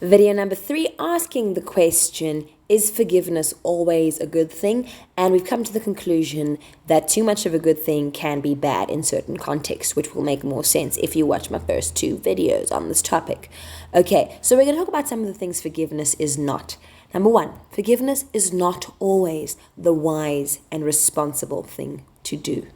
Video number 3, asking the question, is forgiveness always a good thing? And we've come to the conclusion that too much of a good thing can be bad in certain contexts, which will make more sense if you watch my first 2 videos on this topic. Okay, so we're going to talk about some of the things forgiveness is not. Number 1, forgiveness is not always the wise and responsible thing to do.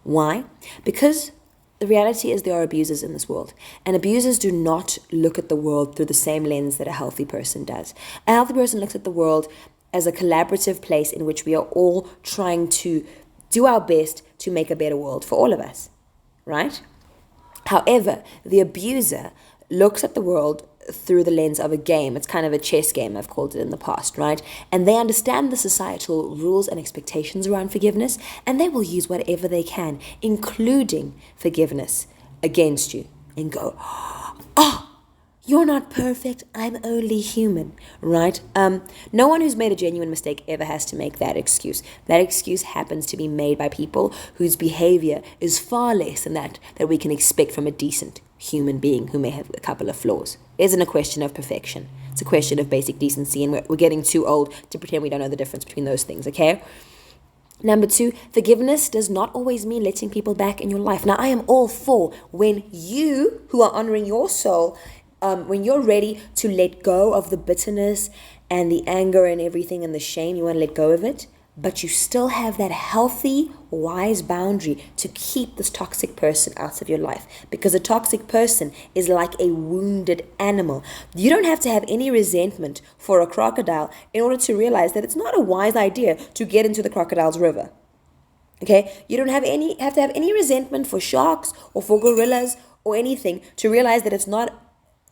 Why? Because the reality is there are abusers in this world, and abusers do not look at the world through the same lens that a healthy person does. A healthy person looks at the world as a collaborative place in which we are all trying to do our best to make a better world for all of us, right? However, the abuser looks at the world through the lens of a game. It's kind of a chess game, I've called it in the past, right? And they understand the societal rules and expectations around forgiveness, and they will use whatever they can, including forgiveness, against you, and go, oh, you're not perfect, I'm only human, right? No one who's made a genuine mistake ever has to make that excuse. That excuse happens to be made by people whose behavior is far less than that we can expect from a decent human being who may have a couple of flaws. It isn't a question of perfection. It's a question of basic decency, and we're getting too old to pretend we don't know the difference between those things, okay? Number 2, forgiveness does not always mean letting people back in your life. Now, I am all for when you, who are honoring your soul, when you're ready to let go of the bitterness and the anger and everything and the shame, you want to let go of it, but you still have that healthy, wise boundary to keep this toxic person out of your life. Because a toxic person is like a wounded animal. You don't have to have any resentment for a crocodile in order to realize that it's not a wise idea to get into the crocodile's river. Okay? You don't have to have any resentment for sharks or for gorillas or anything to realize that it's not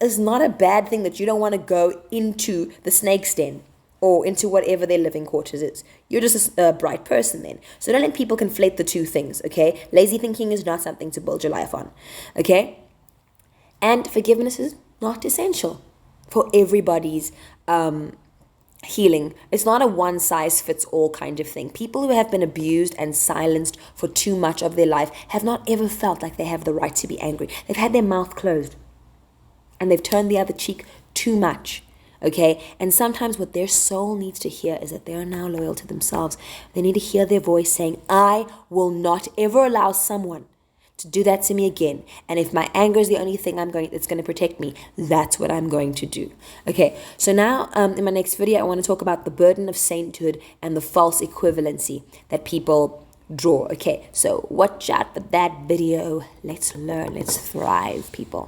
a bad thing that you don't want to go into the snake's den or into whatever their living quarters is. You're just a bright person then. So don't let people conflate the two things, okay? Lazy thinking is not something to build your life on, okay? And forgiveness is not essential for everybody's healing. It's not a one-size-fits-all kind of thing. People who have been abused and silenced for too much of their life have not ever felt like they have the right to be angry. They've had their mouth closed, and they've turned the other cheek too much. Okay, and sometimes what their soul needs to hear is that they are now loyal to themselves. They need to hear their voice saying, I will not ever allow someone to do that to me again. And if my anger is the only thing that's going to protect me, that's what I'm going to do. Okay, so now in my next video, I want to talk about the burden of sainthood and the false equivalency that people draw. Okay, so watch out for that video. Let's learn, let's thrive, people.